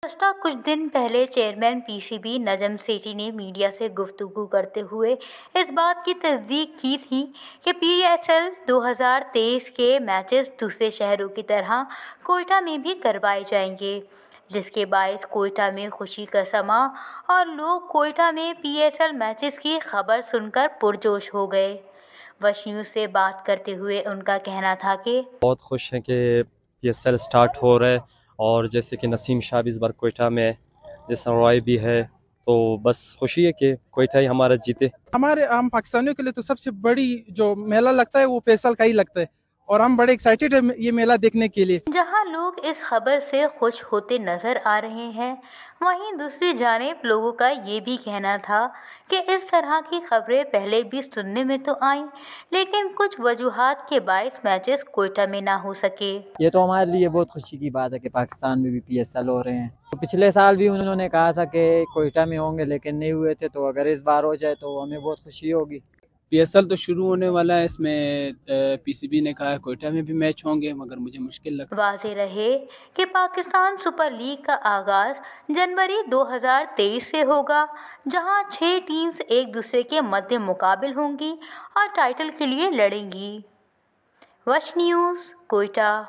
گزشتہ کچھ دن پہلے chairman P C B Najam Sethi نے میڈیا سے گفتگو کرتے ہوئے اس بات کی تصدیق کی تھی کہ پی ایس ایل 2023 کے میچز دوسرے شہروں کی طرح کوئٹہ میں بھی کروائے جائیں گے، جس کے باعث کوئٹہ میں خوشی کا سما اور لوگ کوئٹہ میں پی ایس ایل میچز کی خبر سن کر پرجوش ہو گئے۔ وش نیوز سے بات کرتے ہوئے ان کا کہنا تھا کہ بہت خوش ہیں کہ پی ایس ایل سٹارٹ ہو رہا ہے، اور جیسے کہ نسیم شاہ بھی اس بار کوئٹہ میں، جیسا رائے بھی ہے، تو بس خوشی ہے کہ کوئٹہ ہی ہمارا جیتے۔ ہم پاکستانیوں کے لیے تو سب سے بڑی جو میلہ لگتا ہے وہ پی ایس ایل کا ہی لگتا ہے، اور ہم بڑے ایکسائٹیڈ ہیں یہ میلہ دیکھنے کے لیے۔ جہاں لوگ اس خبر سے خوش ہوتے نظر آ رہے ہیں، وہیں دوسری جانب لوگوں کا یہ بھی کہنا تھا کہ اس طرح کی خبریں پہلے بھی سننے میں تو آئیں، لیکن کچھ وجوہات کے باعث میچز کوئٹہ میں نہ ہو سکے۔ یہ تو ہمارے لیے بہت خوشی کی بات ہے کہ پاکستان میں بھی پی ایس ایل ہو رہے ہیں۔ تو پچھلے سال بھی انہوں نے کہا تھا کہ کوئٹہ میں ہوں گے لیکن نہیں ہوئے تھے، تو اگر اس بار ہو جائے تو ہمیں بہت خوشی ہوگی۔ پی ایس ایل تو شروع ہونے والا ہے، اس میں پی سی بی نے کہا ہے کوئٹہ میں بھی میچ ہوں گے، مگر مجھے مشکل لگتا ہے۔ واضح رہے کہ پاکستان سپر لیگ کا آغاز جنوری 2023 سے ہوگا، جہاں 6 ٹیمز ایک دوسرے کے مد مقابل ہوں گی اور ٹائٹل کے لیے لڑیں گی۔ وش نیوز، کوئٹہ۔